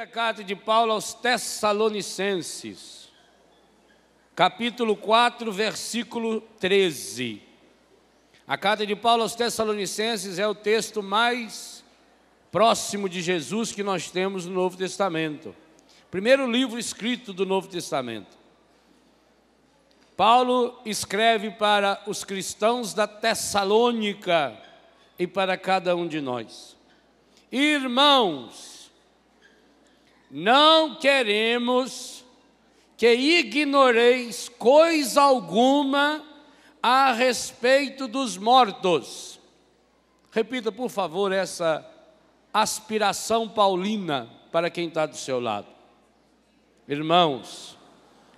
Primeira carta de Paulo aos Tessalonicenses, capítulo 4, versículo 13. A carta de Paulo aos Tessalonicenses é o texto mais próximo de Jesus que nós temos no Novo Testamento. Primeiro livro escrito do Novo Testamento. Paulo escreve para os cristãos da Tessalônica e para cada um de nós. Irmãos, não queremos que ignoreis coisa alguma a respeito dos mortos. Repita, por favor, essa aspiração paulina para quem está do seu lado. Irmãos,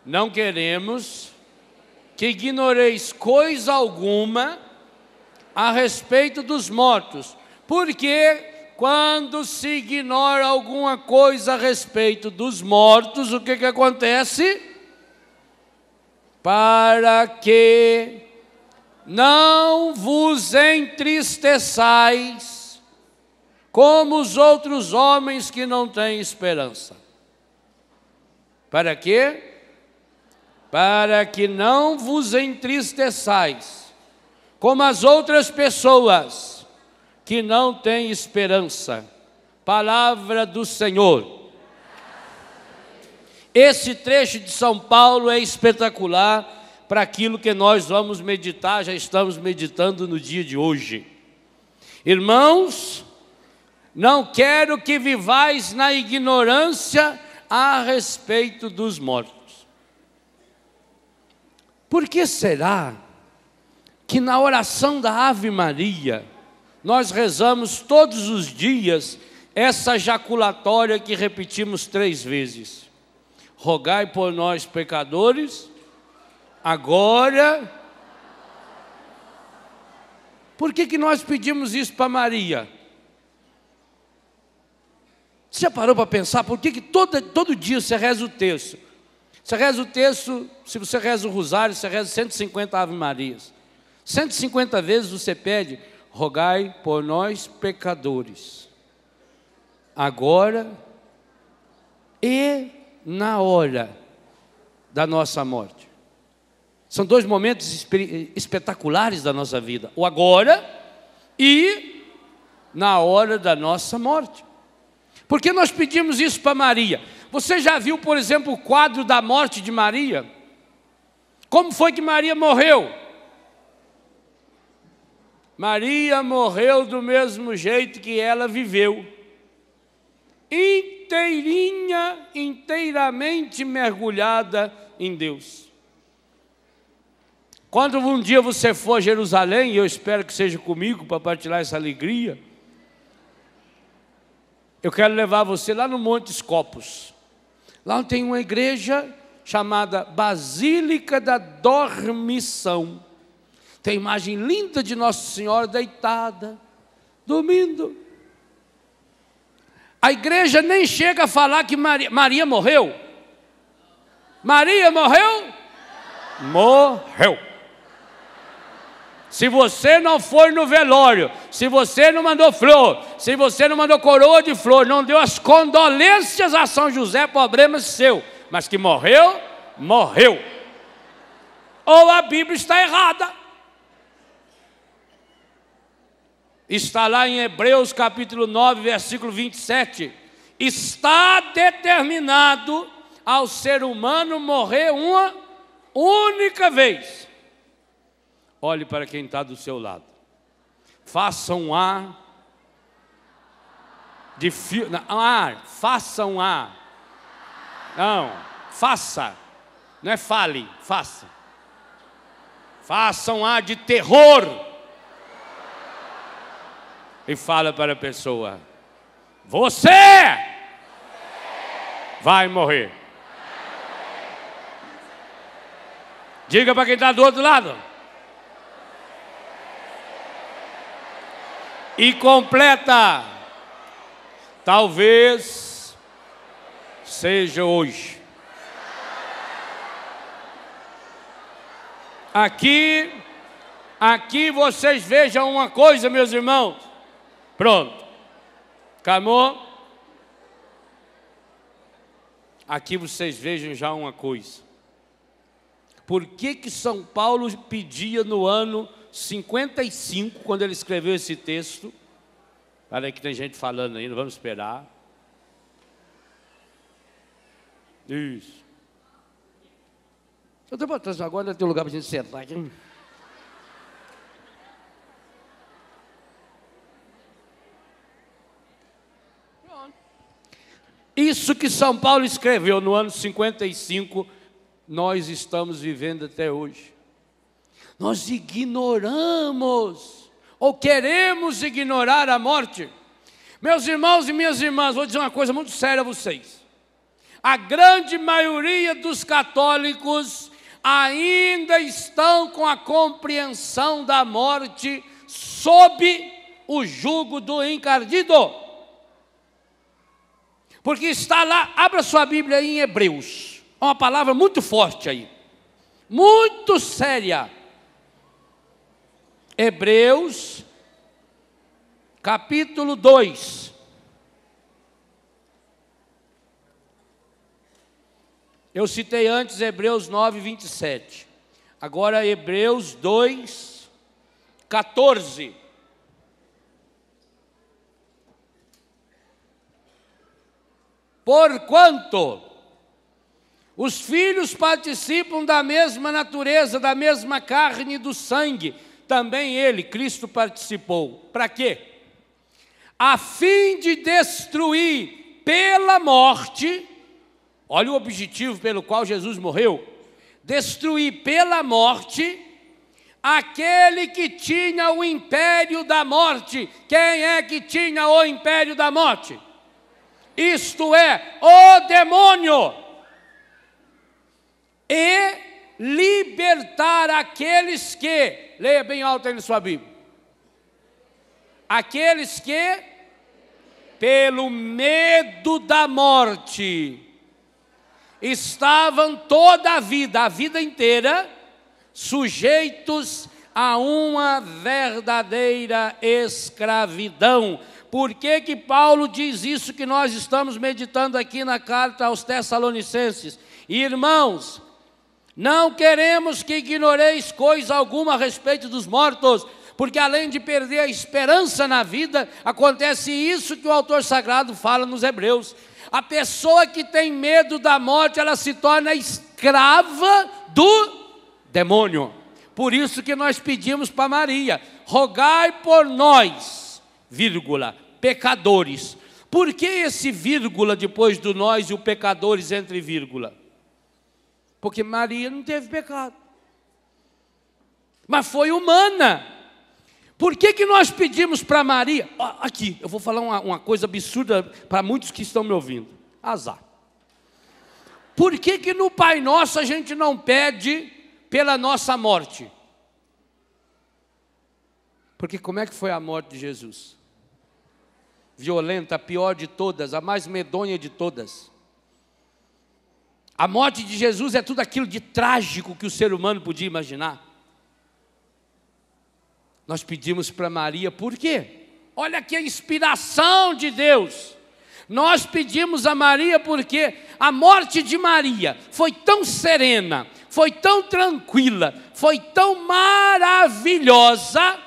não queremos que ignoreis coisa alguma a respeito dos mortos, porque quando se ignora alguma coisa a respeito dos mortos, o que acontece? Para que não vos entristeçais como os outros homens que não têm esperança. Para quê? Para que não vos entristeçais como as outras pessoas que não têm esperança. Palavra do Senhor. Esse trecho de São Paulo é espetacular para aquilo que nós vamos meditar, já estamos meditando no dia de hoje. Irmãos, não quero que vivais na ignorância a respeito dos mortos. Por que será que na oração da Ave Maria nós rezamos todos os dias essa jaculatória que repetimos 3 vezes? Rogai por nós, pecadores, agora. Por que nós pedimos isso para Maria? Você já parou para pensar por que todo dia você reza o terço? Você reza o terço, se você reza o rosário, você reza 150 Ave Marias. 150 vezes você pede: rogai por nós, pecadores, agora e na hora da nossa morte. São 2 momentos espetaculares da nossa vida: o agora e na hora da nossa morte. Por que nós pedimos isso para Maria? Você já viu, por exemplo, o quadro da morte de Maria? Como foi que Maria morreu? Maria morreu do mesmo jeito que ela viveu, inteirinha, inteiramente mergulhada em Deus. Quando um dia você for a Jerusalém, e eu espero que seja comigo para partilhar essa alegria, eu quero levar você lá no Monte Scopus. Lá tem uma igreja chamada Basílica da Dormição. Tem imagem linda de Nossa Senhora deitada, dormindo. A igreja nem chega a falar que Maria morreu. Maria morreu? Morreu. Se você não for no velório, se você não mandou flor, se você não mandou coroa de flor, não deu as condolências a São José, problema seu. Mas que morreu, morreu. Ou a Bíblia está errada. Está lá em Hebreus capítulo 9, versículo 27. Está determinado ao ser humano morrer uma única vez. Olhe para quem está do seu lado. Faça um A de fio. Faça um A. Não, faça. Não é fale, faça. Faça um A de terror. E fala para a pessoa: você vai morrer. Diga para quem está do outro lado. E completa: talvez seja hoje. Aqui vocês vejam uma coisa, meus irmãos. Pronto. Acabou. Aqui vocês vejam já uma coisa. Por que São Paulo pedia no ano 55, quando ele escreveu esse texto? Olha aí que tem gente falando ainda, vamos esperar. Isso. Eu estou botando agora, tem um lugar para a gente sentar aqui. Isso que São Paulo escreveu no ano 55, nós estamos vivendo até hoje. Nós ignoramos, ou queremos ignorar a morte. Meus irmãos e minhas irmãs, vou dizer uma coisa muito séria a vocês. A grande maioria dos católicos ainda estão com a compreensão da morte sob o jugo do encardido. Porque está lá, abra sua Bíblia aí em Hebreus. É uma palavra muito forte aí, muito séria. Hebreus, capítulo 2. Eu citei antes Hebreus 9, 27. Agora Hebreus 2, 14. Porquanto os filhos participam da mesma natureza, da mesma carne e do sangue, também ele, Cristo, participou. Para quê? A fim de destruir pela morte, olha o objetivo pelo qual Jesus morreu, destruir pela morte aquele que tinha o império da morte. Quem é que tinha o império da morte? Isto é, o demônio. E libertar aqueles que, leia bem alto aí na sua Bíblia, aqueles que, pelo medo da morte, estavam toda a vida inteira, sujeitos a uma verdadeira escravidão. Por que Paulo diz isso que nós estamos meditando aqui na carta aos Tessalonicenses? Irmãos, não queremos que ignoreis coisa alguma a respeito dos mortos, porque além de perder a esperança na vida, acontece isso que o autor sagrado fala nos Hebreus. A pessoa que tem medo da morte, ela se torna escrava do demônio. Por isso que nós pedimos para Maria, rogai por nós, vírgula, pecadores. Por que esse vírgula depois do nós e o pecadores entre vírgula? Porque Maria não teve pecado, mas foi humana. Por que nós pedimos para Maria? Aqui, eu vou falar uma coisa absurda para muitos que estão me ouvindo. Azar. Por que no Pai Nosso a gente não pede pela nossa morte? Porque como é que foi a morte de Jesus? Violenta, a pior de todas, a mais medonha de todas. A morte de Jesus é tudo aquilo de trágico que o ser humano podia imaginar. Nós pedimos para Maria, por quê? Olha aqui a inspiração de Deus. Nós pedimos a Maria porque a morte de Maria foi tão serena, foi tão tranquila, foi tão maravilhosa,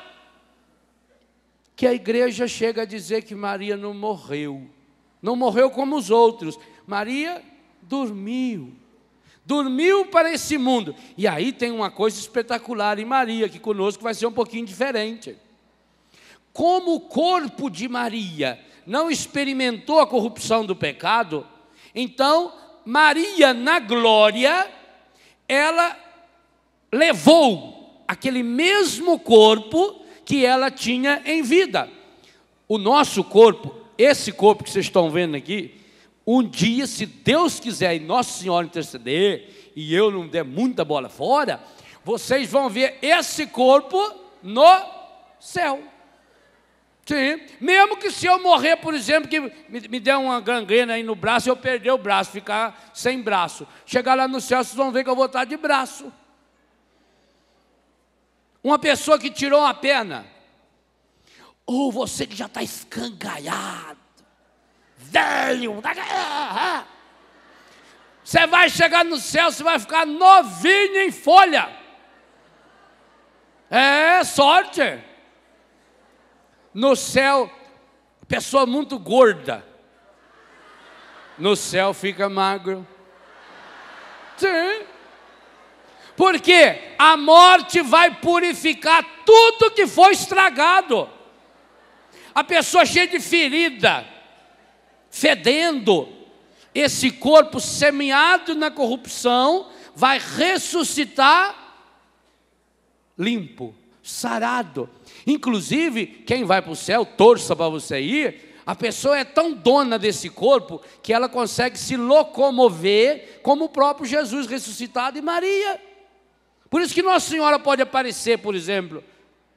que a igreja chega a dizer que Maria não morreu. Não morreu como os outros. Maria dormiu. Dormiu para esse mundo. E aí tem uma coisa espetacular em Maria, que conosco vai ser um pouquinho diferente. Como o corpo de Maria não experimentou a corrupção do pecado, então Maria, na glória, ela levou aquele mesmo corpo que ela tinha em vida. O nosso corpo, esse corpo que vocês estão vendo aqui, um dia, se Deus quiser e Nossa Senhora interceder, e eu não der muita bola fora, vocês vão ver esse corpo no céu. Sim, mesmo que se eu morrer, por exemplo, que me der uma gangrena aí no braço, eu perder o braço, ficar sem braço. Chegar lá no céu, vocês vão ver que eu vou estar de braço. Uma pessoa que tirou uma perna, ou você que já está escangalhado, velho, Você vai chegar no céu, você vai ficar novinho em folha. É sorte. No céu, pessoa muito gorda, no céu fica magro. Sim. Porque a morte vai purificar tudo que foi estragado. A pessoa cheia de ferida, fedendo, esse corpo semeado na corrupção vai ressuscitar limpo, sarado. Inclusive, quem vai para o céu, torça para você ir, a pessoa é tão dona desse corpo que ela consegue se locomover como o próprio Jesus ressuscitado e Maria. Por isso que Nossa Senhora pode aparecer, por exemplo,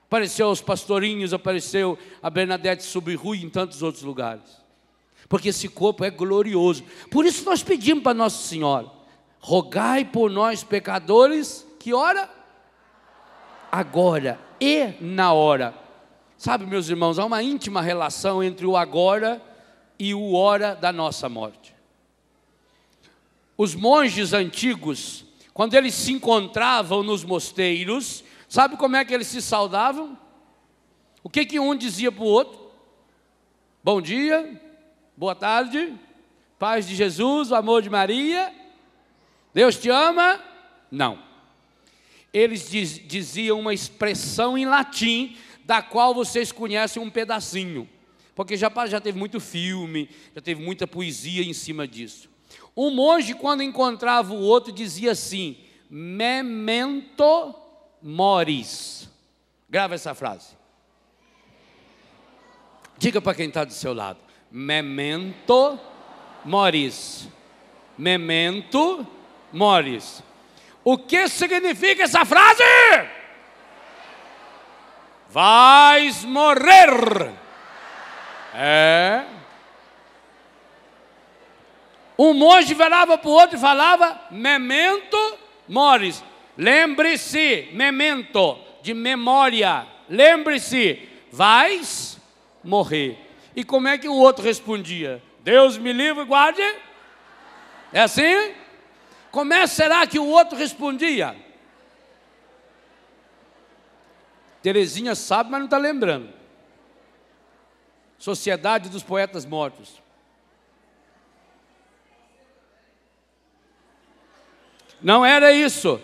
apareceu aos pastorinhos, apareceu a Bernadette Subiru e em tantos outros lugares. Porque esse corpo é glorioso. Por isso nós pedimos para Nossa Senhora, rogai por nós pecadores, que hora? Agora e na hora. Sabe, meus irmãos, há uma íntima relação entre o agora e o hora da nossa morte. Os monges antigos, quando eles se encontravam nos mosteiros, sabe como é que eles se saudavam? O que um dizia para o outro? Bom dia, boa tarde, paz de Jesus, o amor de Maria, Deus te ama? Não. Eles diziam uma expressão em latim, da qual vocês conhecem um pedacinho, porque já teve muito filme, já teve muita poesia em cima disso. Um monge, quando encontrava o outro, dizia assim: memento moris. Grava essa frase. Diga para quem está do seu lado: memento moris. Memento moris. O que significa essa frase? Vais morrer. É. Um monge virava para o outro e falava: memento moris. Lembre-se, memento, de memória. Lembre-se, vais morrer. E como é que o outro respondia? Deus me livre e guarde. É assim? Como é será que o outro respondia? Terezinha sabe, mas não está lembrando. Sociedade dos Poetas Mortos. Não era isso.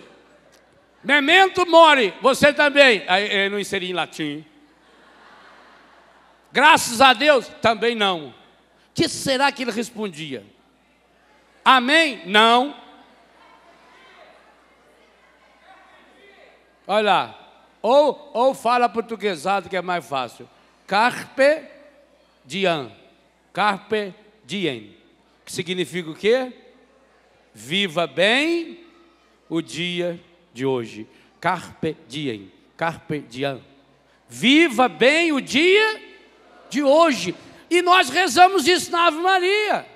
Memento mori, você também. Aí eu não inseri em latim. Graças a Deus, também não. O que será que ele respondia? Amém? Não. Olha lá. Ou fala portuguesado que é mais fácil. Carpe diem. Carpe diem. Que significa o quê? Viva bem o dia de hoje. Carpe diem. Carpe diem. Viva bem o dia de hoje. E nós rezamos isso na Ave Maria.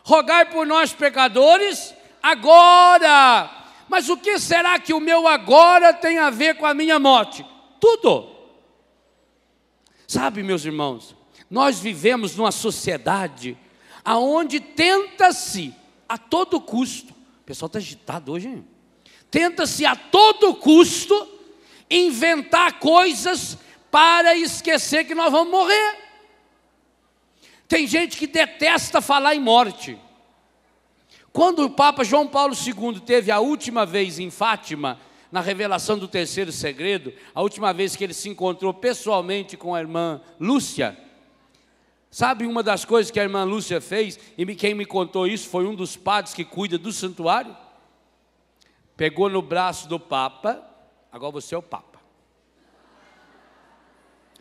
Rogai por nós pecadores agora. Mas o que será que o meu agora tem a ver com a minha morte? Tudo. Sabe, meus irmãos, nós vivemos numa sociedade aonde tenta-se a todo custo, o pessoal está agitado hoje, hein? Tenta-se a todo custo inventar coisas para esquecer que nós vamos morrer. Tem gente que detesta falar em morte. Quando o Papa João Paulo II teve a última vez em Fátima, na revelação do terceiro segredo, a última vez que ele se encontrou pessoalmente com a irmã Lúcia, sabe uma das coisas que a irmã Lúcia fez, e quem me contou isso foi um dos padres que cuida do santuário? Pegou no braço do Papa, agora você é o Papa,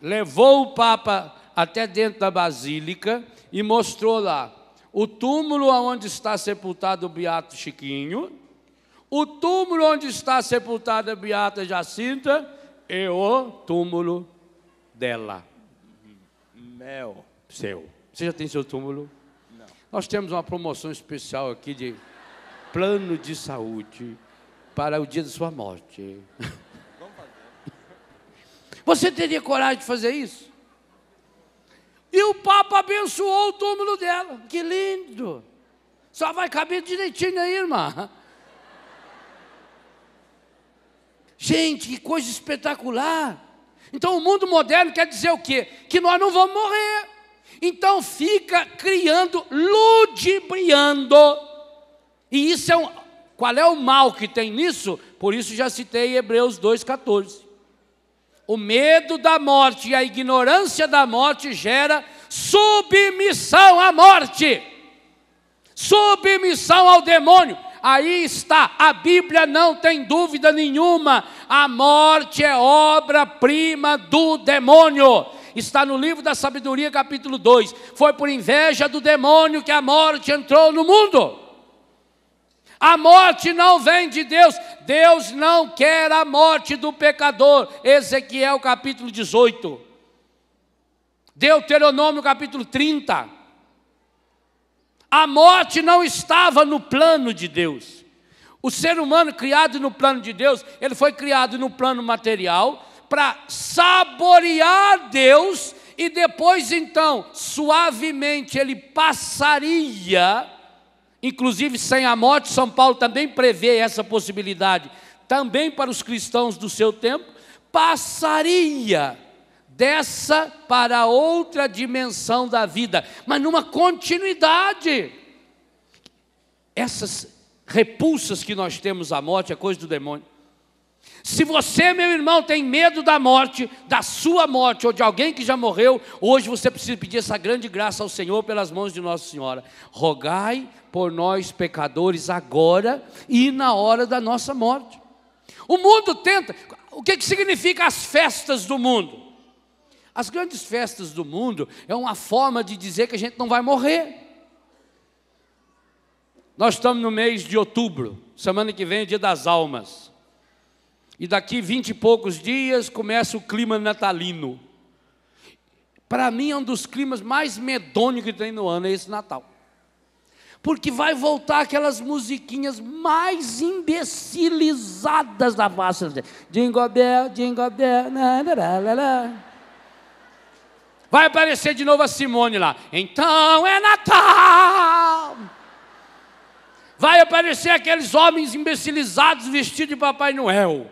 levou o Papa até dentro da basílica e mostrou lá o túmulo onde está sepultado o Beato Chiquinho, o túmulo onde está sepultada a Beata Jacinta e o túmulo dela. Meu, seu. Você já tem seu túmulo? Não. Nós temos uma promoção especial aqui de plano de saúde para o dia da sua morte. Vamos fazer. Você teria coragem de fazer isso? E o Papa abençoou o túmulo dela. Que lindo! Só vai caber direitinho aí, irmã. Gente, que coisa espetacular. Então o mundo moderno quer dizer o quê? Que nós não vamos morrer. Então fica criando, ludibriando. E isso qual é o mal que tem nisso? Por isso já citei Hebreus 2,14. O medo da morte e a ignorância da morte gera submissão à morte. Submissão ao demônio. Aí está, a Bíblia não tem dúvida nenhuma, a morte é obra-prima do demônio. Está no livro da sabedoria, capítulo 2. Foi por inveja do demônio que a morte entrou no mundo. A morte não vem de Deus. Deus não quer a morte do pecador. Ezequiel capítulo 18. Deuteronômio capítulo 30. A morte não estava no plano de Deus. O ser humano criado no plano de Deus, ele foi criado no plano material para saborear Deus e depois então, suavemente ele passaria, inclusive sem a morte. São Paulo também prevê essa possibilidade, também para os cristãos do seu tempo, passaria dessa para outra dimensão da vida, mas numa continuidade. Essas repulsas que nós temos à morte é coisa do demônio. Se você, meu irmão, tem medo da morte, da sua morte ou de alguém que já morreu, hoje você precisa pedir essa grande graça ao Senhor pelas mãos de Nossa Senhora. Rogai por nós pecadores agora e na hora da nossa morte. O mundo tenta. O que significa as festas do mundo? As grandes festas do mundo é uma forma de dizer que a gente não vai morrer. Nós estamos no mês de outubro, semana que vem é dia das almas. E daqui 20 e poucos dias começa o clima natalino. Para mim é um dos climas mais medonhos que tem no ano, é esse Natal. Porque vai voltar aquelas musiquinhas mais imbecilizadas da face. Jingle bell, jingle bell, na, na, na, na, na. Vai aparecer de novo a Simone lá. Então é Natal. Vai aparecer aqueles homens imbecilizados vestidos de Papai Noel.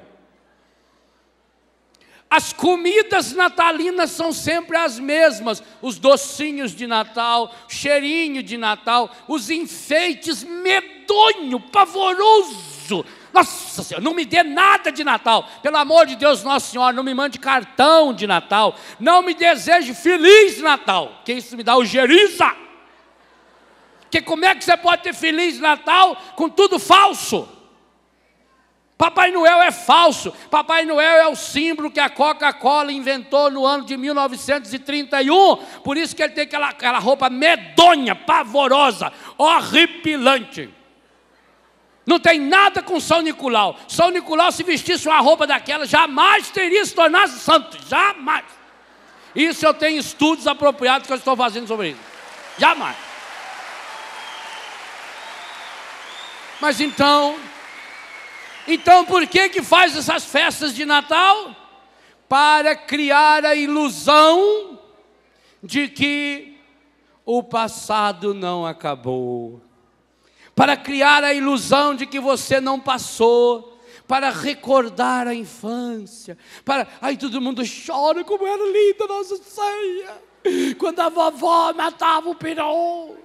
As comidas natalinas são sempre as mesmas. Os docinhos de Natal, cheirinho de Natal, os enfeites medonho, pavoroso. Nossa Senhora, não me dê nada de Natal. Pelo amor de Deus, Nossa Senhora, não me mande cartão de Natal. Não me deseje Feliz Natal, que isso me dá ojeriza. Porque como é que você pode ter Feliz Natal com tudo falso? Papai Noel é falso. Papai Noel é o símbolo que a Coca-Cola inventou no ano de 1931. Por isso que ele tem aquela roupa medonha, pavorosa, horripilante. Não tem nada com São Nicolau. São Nicolau, se vestisse uma roupa daquela, jamais teria se tornado santo. Jamais. Isso eu tenho estudos apropriados que eu estou fazendo sobre isso. Jamais. Mas então por que faz essas festas de Natal? Para criar a ilusão de que o passado não acabou. Para criar a ilusão de que você não passou, para recordar a infância, aí todo mundo chora, como era linda a nossa ceia, quando a vovó matava o peru,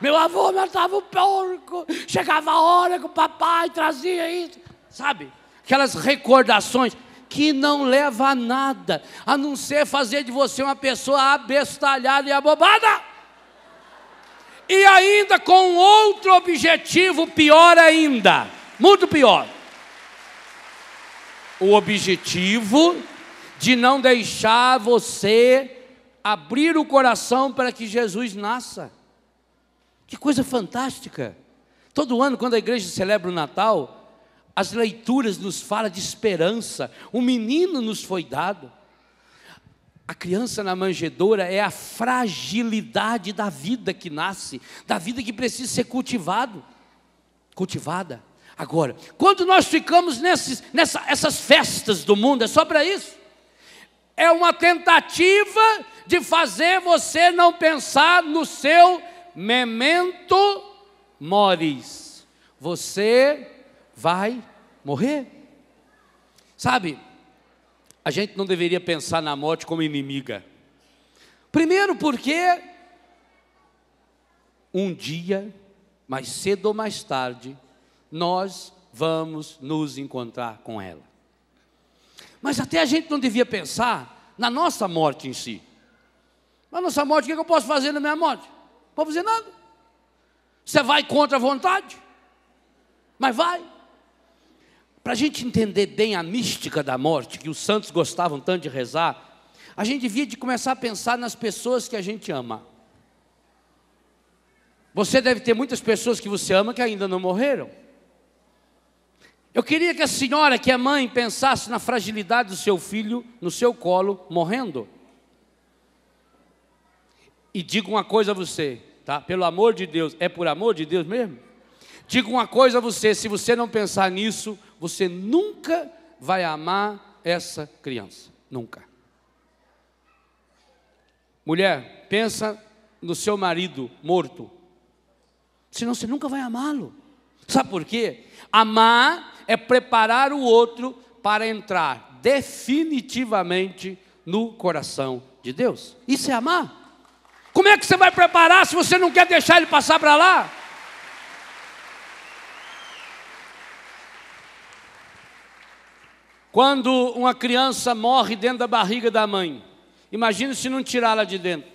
meu avô matava o porco, chegava a hora que o papai trazia isso, sabe? Aquelas recordações que não levam a nada, a não ser fazer de você uma pessoa abestalhada e abobada. E ainda com outro objetivo pior ainda, muito pior. O objetivo de não deixar você abrir o coração para que Jesus nasça. Que coisa fantástica. Todo ano, quando a igreja celebra o Natal, as leituras nos falam de esperança. Um menino nos foi dado. A criança na manjedoura é a fragilidade da vida que nasce, da vida que precisa ser cultivada. Agora, quando nós ficamos essas festas do mundo, é só para isso. É uma tentativa de fazer você não pensar no seu memento mores. Você vai morrer. Sabe, a gente não deveria pensar na morte como inimiga. Primeiro porque um dia, mais cedo ou mais tarde, nós vamos nos encontrar com ela. Mas até a gente não devia pensar na nossa morte em si. Na nossa morte, o que eu posso fazer na minha morte? Não posso fazer nada. Você vai contra a vontade? Mas vai. Para a gente entender bem a mística da morte, que os santos gostavam tanto de rezar, a gente devia de começar a pensar nas pessoas que a gente ama. Você deve ter muitas pessoas que você ama que ainda não morreram. Eu queria que a senhora, que é mãe, pensasse na fragilidade do seu filho no seu colo, morrendo. E digo uma coisa a você, tá? Pelo amor de Deus, é por amor de Deus mesmo? Digo uma coisa a você, se você não pensar nisso, você nunca vai amar essa criança, nunca. Mulher, pensa no seu marido morto, senão você nunca vai amá-lo. Sabe por quê? Amar é preparar o outro para entrar definitivamente no coração de Deus. Isso é amar. Como é que você vai preparar se você não quer deixar ele passar para lá? Quando uma criança morre dentro da barriga da mãe, imagine se não tirá-la de dentro.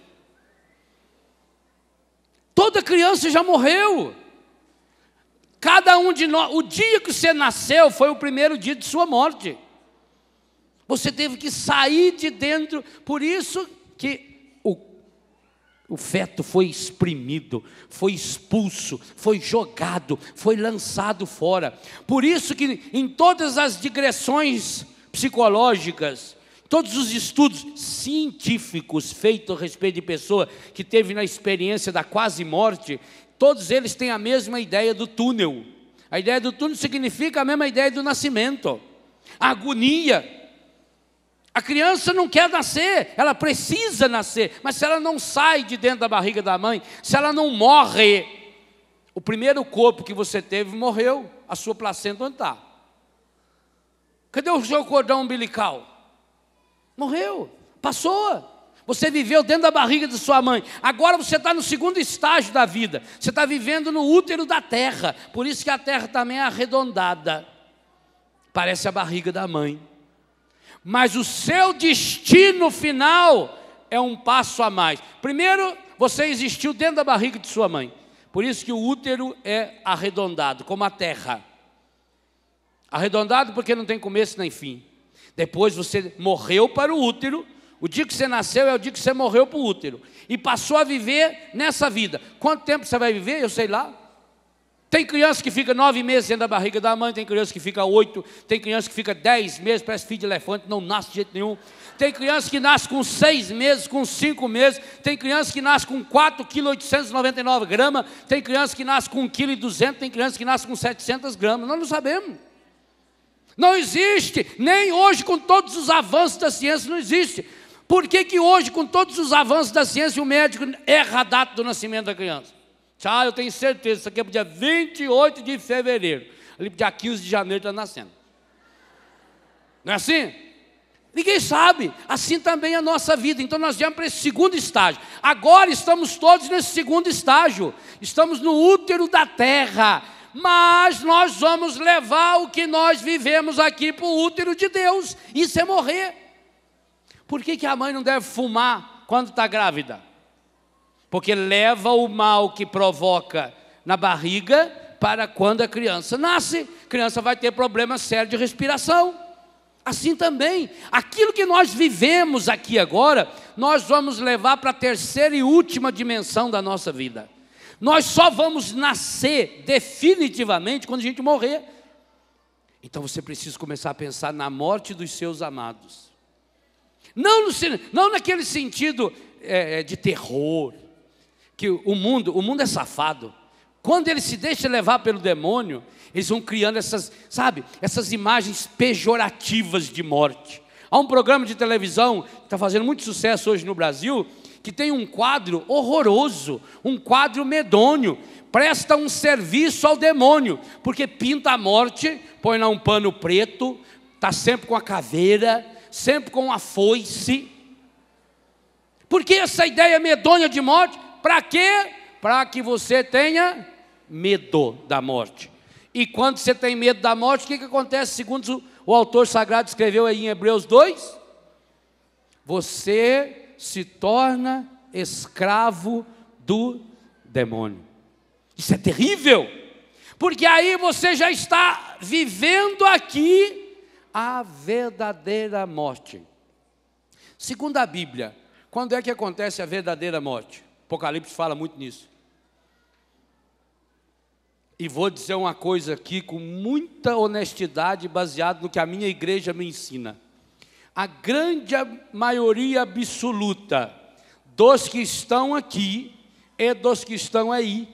Toda criança já morreu. Cada um de nós, o dia que você nasceu foi o primeiro dia de sua morte. Você teve que sair de dentro, por isso que o feto foi exprimido, foi expulso, foi jogado, foi lançado fora. Por isso que em todas as digressões psicológicas, todos os estudos científicos feitos a respeito de pessoa que teve na experiência da quase morte, todos eles têm a mesma ideia do túnel. A ideia do túnel significa a mesma ideia do nascimento. A agonia. A criança não quer nascer, ela precisa nascer, mas se ela não sai de dentro da barriga da mãe, se ela não morre, o primeiro corpo que você teve morreu, a sua placenta onde está? Cadê o seu cordão umbilical? Morreu, passou. Você viveu dentro da barriga de sua mãe, agora você está no segundo estágio da vida, você está vivendo no útero da terra, por isso que a terra também é arredondada, parece a barriga da mãe. Mas o seu destino final é um passo a mais. Primeiro, você existiu dentro da barriga de sua mãe. Por isso que o útero é arredondado, como a terra. Arredondado porque não tem começo nem fim. Depois você morreu para o útero. O dia que você nasceu é o dia que você morreu para o útero. E passou a viver nessa vida. Quanto tempo você vai viver? Eu sei lá. Tem criança que fica 9 meses dentro da barriga da mãe, tem criança que fica 8, tem criança que fica 10 meses, parece filho de elefante, não nasce de jeito nenhum. Tem criança que nasce com 6 meses, com 5 meses, tem criança que nasce com 4,899 kg, tem criança que nasce com 1,2 kg, tem criança que nasce com 700 gramas, nós não sabemos. Não existe, nem hoje com todos os avanços da ciência não existe. Por que hoje com todos os avanços da ciência o médico erra a data do nascimento da criança? Eu tenho certeza, isso aqui é para o dia 28 de fevereiro. Ali para o dia 15 de janeiro está nascendo. Não é assim? Ninguém sabe. Assim também é a nossa vida. Então nós viemos para esse segundo estágio. Agora estamos todos nesse segundo estágio. Estamos no útero da terra. Mas nós vamos levar o que nós vivemos aqui para o útero de Deus. Isso é morrer. Por que a mãe não deve fumar quando está grávida? Porque leva o mal que provoca na barriga para quando a criança nasce. A criança vai ter problemas sérios de respiração. Assim também, aquilo que nós vivemos aqui agora, nós vamos levar para a terceira e última dimensão da nossa vida. Nós só vamos nascer definitivamente quando a gente morrer. Então você precisa começar a pensar na morte dos seus amados. Não naquele sentido de terror, que o mundo é safado. Quando ele se deixa levar pelo demônio, eles vão criando essas imagens pejorativas de morte. Há um programa de televisão que está fazendo muito sucesso hoje no Brasil, que tem um quadro horroroso, um quadro medonho, presta um serviço ao demônio, porque pinta a morte, põe lá um pano preto, está sempre com a caveira, sempre com a foice. Por que essa ideia medonha de morte? Para quê? Para que você tenha medo da morte. E quando você tem medo da morte, o que acontece? Segundo o autor sagrado escreveu aí em Hebreus 2, você se torna escravo do demônio. Isso é terrível, porque aí você já está vivendo aqui a verdadeira morte. Segundo a Bíblia, quando é que acontece a verdadeira morte? Apocalipse fala muito nisso. E vou dizer uma coisa aqui com muita honestidade, baseado no que a minha igreja me ensina. A grande maioria absoluta dos que estão aqui e dos que estão aí,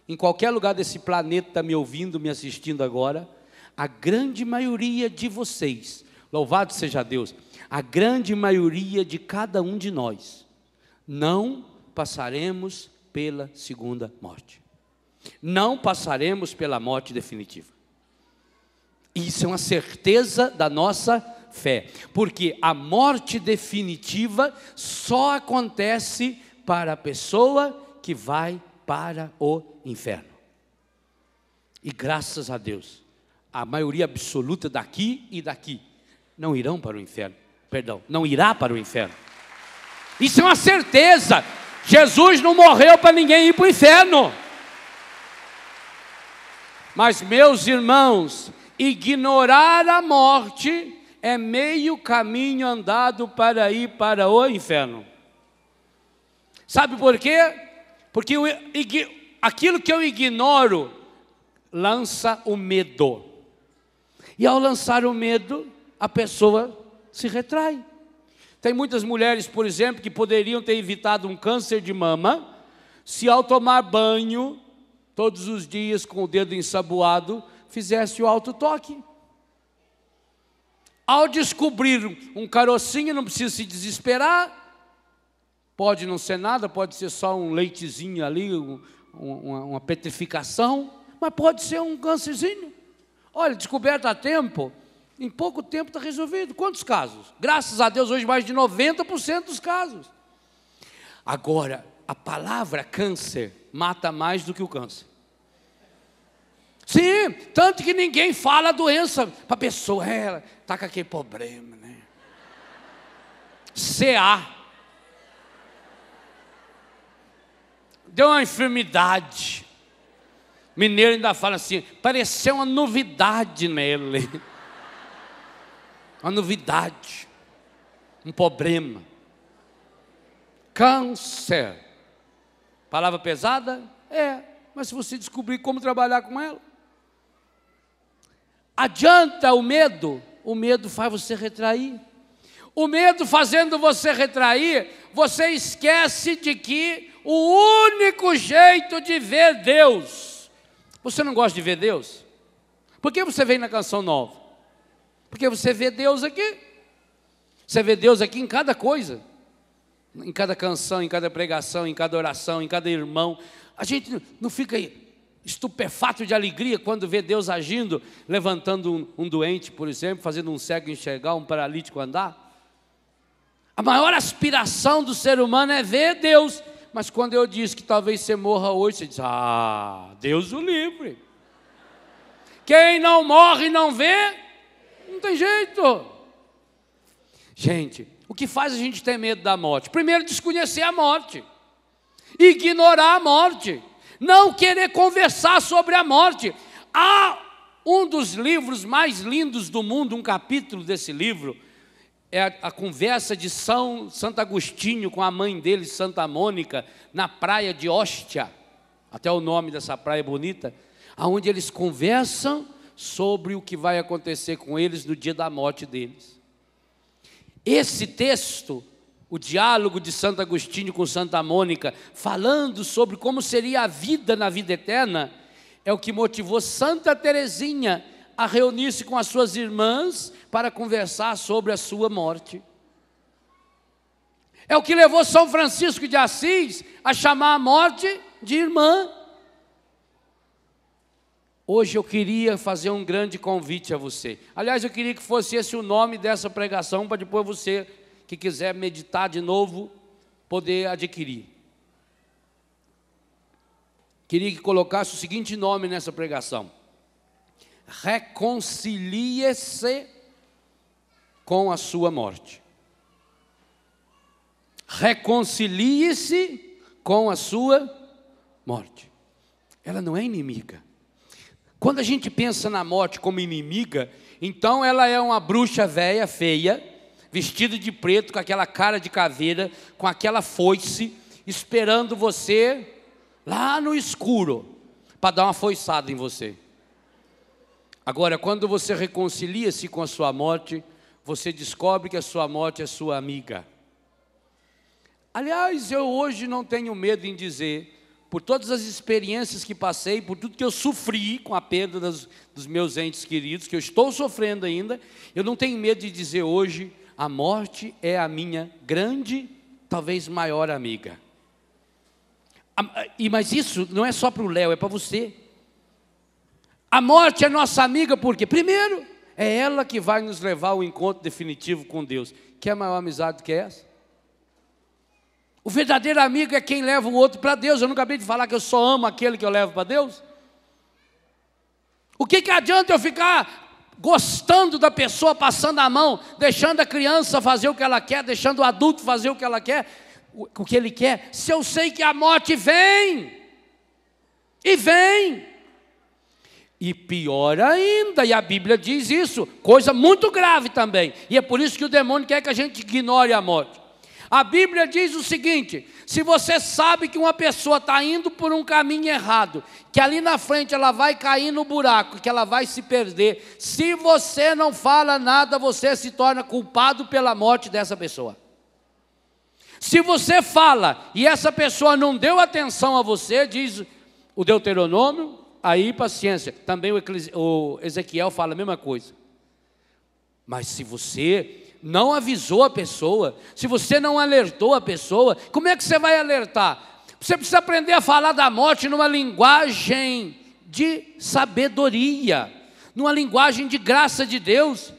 em qualquer lugar desse planeta me ouvindo, me assistindo agora, a grande maioria de vocês, louvado seja Deus, a grande maioria de cada um de nós, não passaremos pela segunda morte. Não passaremos pela morte definitiva. Isso é uma certeza da nossa fé, porque a morte definitiva só acontece para a pessoa que vai para o inferno. E graças a Deus, a maioria absoluta daqui e daqui não irão para o inferno. Perdão, não irá para o inferno. Isso é uma certeza. Jesus não morreu para ninguém ir para o inferno. Mas, meus irmãos, ignorar a morte é meio caminho andado para ir para o inferno. Sabe por quê? Porque aquilo que eu ignoro lança o medo. E ao lançar o medo, a pessoa se retrai. Tem muitas mulheres, por exemplo, que poderiam ter evitado um câncer de mama se ao tomar banho todos os dias com o dedo ensaboado fizesse o autotoque. Ao descobrir um carocinho, não precisa se desesperar. Pode não ser nada, pode ser só um leitezinho ali, uma petrificação, mas pode ser um câncerzinho. Olha, descoberto a tempo, em pouco tempo está resolvido. Quantos casos? Graças a Deus, hoje mais de 90% dos casos. Agora, a palavra câncer mata mais do que o câncer. Sim, tanto que ninguém fala a doença para a pessoa, ela está com aquele problema, né? CA. Deu uma enfermidade. Mineiro ainda fala assim, pareceu uma novidade nele. Uma novidade. Um problema. Câncer. Palavra pesada? É, mas se você descobrir como trabalhar com ela. Adianta o medo faz você retrair. O medo fazendo você retrair, você esquece de que o único jeito de ver Deus. Você não gosta de ver Deus? Por que você vem na Canção Nova? Porque você vê Deus aqui. Você vê Deus aqui em cada coisa. Em cada canção, em cada pregação, em cada oração, em cada irmão. A gente não fica estupefato de alegria quando vê Deus agindo, levantando um doente, por exemplo, fazendo um cego enxergar, um paralítico andar. A maior aspiração do ser humano é ver Deus. Mas quando eu disse que talvez você morra hoje, você diz, Deus o livre. Quem não morre e não vê, não tem jeito. Gente, o que faz a gente ter medo da morte? Primeiro, desconhecer a morte. Ignorar a morte. Não querer conversar sobre a morte. Há um dos livros mais lindos do mundo, um capítulo desse livro, é a conversa de Santo Agostinho com a mãe dele, Santa Mônica, na praia de Ostia, até o nome dessa praia bonita, onde eles conversam sobre o que vai acontecer com eles no dia da morte deles. Esse texto, o diálogo de Santo Agostinho com Santa Mônica, falando sobre como seria a vida na vida eterna, é o que motivou Santa Teresinha a reunir-se com as suas irmãs para conversar sobre a sua morte. É o que levou São Francisco de Assis a chamar a morte de irmã. Hoje eu queria fazer um grande convite a você. Aliás, eu queria que fosse esse o nome dessa pregação, para depois você, que quiser meditar de novo, poder adquirir. Queria que colocasse o seguinte nome nessa pregação: reconcilie-se com a sua morte. Reconcilie-se com a sua morte. Ela não é inimiga. Quando a gente pensa na morte como inimiga, então ela é uma bruxa velha, feia, vestida de preto, com aquela cara de caveira, com aquela foice, esperando você lá no escuro, para dar uma foiçada em você. Agora, quando você reconcilia-se com a sua morte, você descobre que a sua morte é sua amiga. Aliás, eu hoje não tenho medo em dizer, por todas as experiências que passei, por tudo que eu sofri com a perda dos meus entes queridos, que eu estou sofrendo ainda, eu não tenho medo de dizer hoje, a morte é a minha grande, talvez maior amiga. Mas isso não é só para o Léo, é para você. A morte é nossa amiga porque, primeiro, é ela que vai nos levar ao encontro definitivo com Deus. Quer maior amizade que essa? O verdadeiro amigo é quem leva o outro para Deus. Eu não acabei de falar que eu só amo aquele que eu levo para Deus? O que adianta eu ficar gostando da pessoa, passando a mão, deixando a criança fazer o que ela quer, deixando o adulto fazer o que ela quer, o que ele quer, se eu sei que a morte vem, e vem, e pior ainda, e a Bíblia diz isso, coisa muito grave também, e é por isso que o demônio quer que a gente ignore a morte. A Bíblia diz o seguinte: se você sabe que uma pessoa está indo por um caminho errado, que ali na frente ela vai cair no buraco, que ela vai se perder, se você não fala nada, você se torna culpado pela morte dessa pessoa. Se você fala e essa pessoa não deu atenção a você, diz o Deuteronômio, aí paciência. Também o Ezequiel fala a mesma coisa. Mas se você não avisou a pessoa, se você não alertou a pessoa, como é que você vai alertar? Você precisa aprender a falar da morte numa linguagem de sabedoria, numa linguagem de graça de Deus,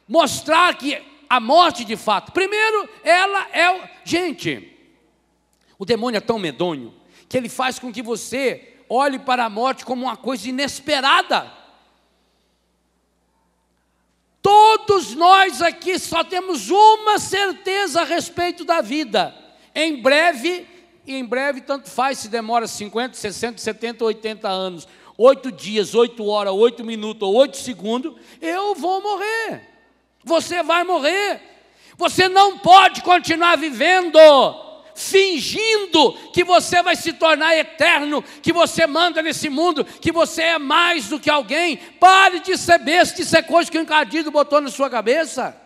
mostrar que a morte de fato, primeiro, ela é... Gente, o demônio é tão medonho, que ele faz com que você olhe para a morte como uma coisa inesperada. Todos nós aqui só temos uma certeza a respeito da vida: em breve, e em breve tanto faz se demora 50, 60, 70, 80 anos, 8 dias, 8 horas, 8 minutos ou 8 segundos, eu vou morrer, você vai morrer. Você não pode continuar vivendo fingindo que você vai se tornar eterno, que você manda nesse mundo, que você é mais do que alguém. Pare de ser besta, isso é coisa que o encardido botou na sua cabeça.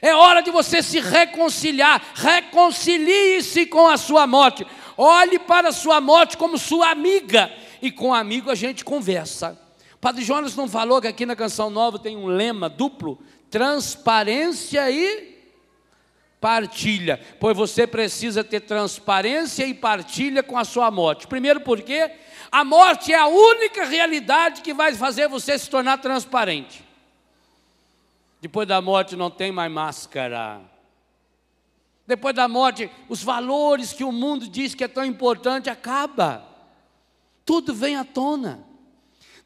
É hora de você se reconciliar, reconcilie-se com a sua morte, olhe para a sua morte como sua amiga, e com amigo a gente conversa. Padre Jonas não falou que aqui na Canção Nova tem um lema duplo: transparência e partilha, pois você precisa ter transparência e partilha com a sua morte. Primeiro porque a morte é a única realidade que vai fazer você se tornar transparente. Depois da morte não tem mais máscara. Depois da morte, os valores que o mundo diz que é tão importante acaba. Tudo vem à tona.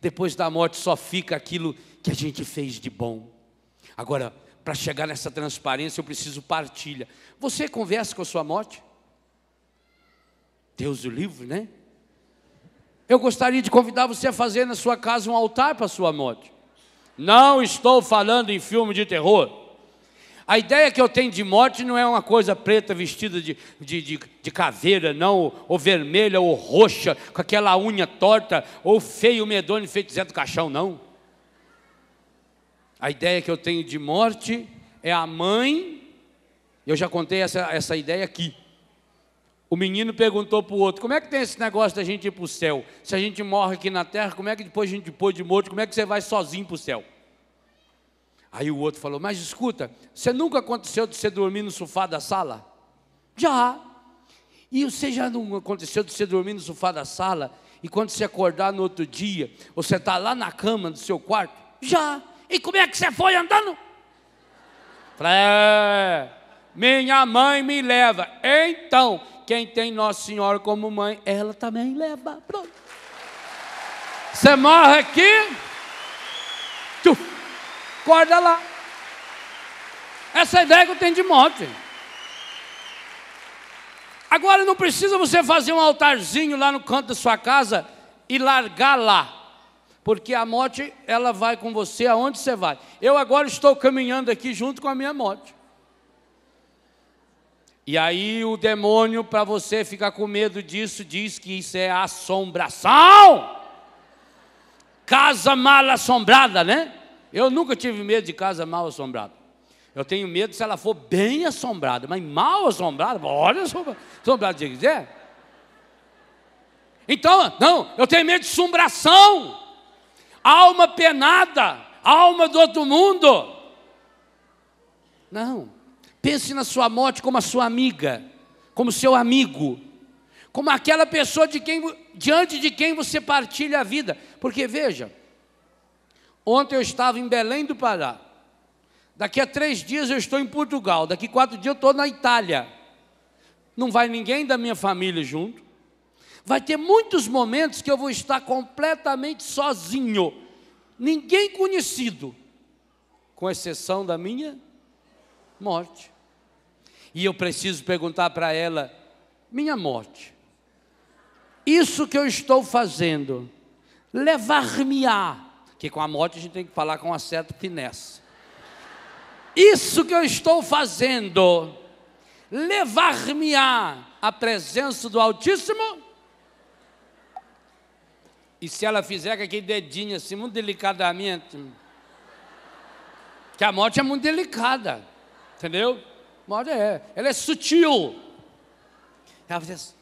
Depois da morte só fica aquilo que a gente fez de bom. Agora, para chegar nessa transparência, eu preciso partilha. Você conversa com a sua morte? Deus o livre, né? Eu gostaria de convidar você a fazer na sua casa um altar para a sua morte. Não estou falando em filme de terror. A ideia que eu tenho de morte não é uma coisa preta vestida de caveira, não, ou vermelha, ou roxa, com aquela unha torta, ou feio, medonho, feito Zé do Caixão, não. A ideia que eu tenho de morte é a mãe, eu já contei essa ideia aqui. O menino perguntou para o outro: como é que tem esse negócio da gente ir para o céu? Se a gente morre aqui na terra, como é que depois de morto, como é que você vai sozinho para o céu? Aí o outro falou: mas escuta, você nunca aconteceu de você dormir no sofá da sala? Já. E você já não aconteceu de você dormir no sofá da sala e quando você acordar no outro dia, você está lá na cama do seu quarto? Já. E como é que você foi andando? Minha mãe me leva. Então, quem tem Nossa Senhora como mãe, ela também leva. Pronto. Você morre aqui, acorda lá. Essa é a ideia que eu tenho de morte. Agora não precisa você fazer um altarzinho lá no canto da sua casa e largar lá, porque a morte, ela vai com você aonde você vai. Eu agora estou caminhando aqui junto com a minha morte. E aí o demônio, para você ficar com medo disso, diz que isso é assombração. Casa mal assombrada, né? Eu nunca tive medo de casa mal assombrada. Eu tenho medo se ela for bem assombrada, mas mal assombrada, olha assombrada se quiser. Então, não, eu tenho medo de assombração. Alma penada, alma do outro mundo. Não, pense na sua morte como a sua amiga, como seu amigo, como aquela pessoa diante de quem você partilha a vida. Porque veja, ontem eu estava em Belém do Pará. Daqui a 3 dias eu estou em Portugal. Daqui 4 dias eu estou na Itália. Não vai ninguém da minha família junto. Vai ter muitos momentos que eu vou estar completamente sozinho. Ninguém conhecido. Com exceção da minha morte. E eu preciso perguntar para ela: minha morte, isso que eu estou fazendo, levar-me-á. Porque com a morte a gente tem que falar com uma certa finesse. Isso que eu estou fazendo, levar-me-á à presença do Altíssimo? E se ela fizer com aquele dedinho assim, muito delicadamente, que a morte é muito delicada, entendeu? A morte ela é sutil. Ela faz assim.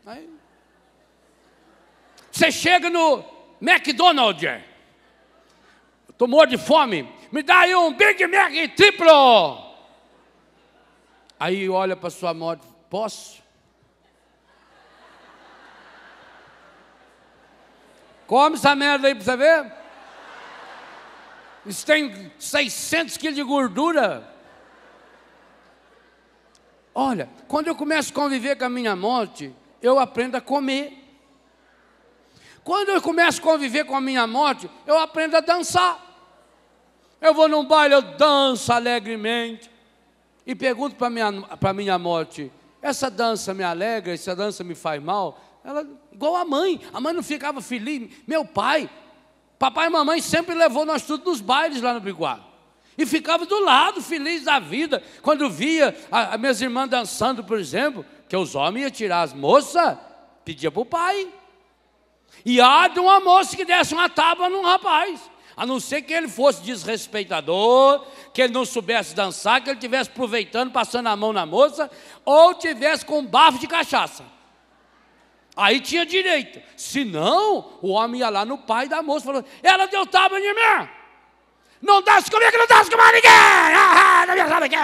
Aí, você chega no McDonald's, estou morto de fome, me dá aí um Big Mac triplo. Aí olha para sua morte, posso? Come essa merda aí para você ver. Isso tem 600 quilos de gordura. Olha, quando eu começo a conviver com a minha morte, eu aprendo a comer. Quando eu começo a conviver com a minha morte, eu aprendo a dançar. Eu vou num baile, eu danço alegremente. E pergunto para a minha morte: essa dança me alegra, essa dança me faz mal? Ela, igual a mãe não ficava feliz. Meu pai, papai e mamãe sempre levou nós tudo nos bailes lá no Biguá. E ficava do lado, feliz da vida. Quando via as minhas irmãs dançando, por exemplo, que os homens iam tirar as moças, pedia para o pai. E há de uma moça que desse uma tábua num rapaz. A não ser que ele fosse desrespeitador, que ele não soubesse dançar, que ele estivesse aproveitando, passando a mão na moça, ou tivesse com um bafo de cachaça. Aí tinha direito. Se não, o homem ia lá no pai da moça e falou: ela deu tábua em mim. Não dança comigo, que não dança com mais ninguém. Não me sabe aqui.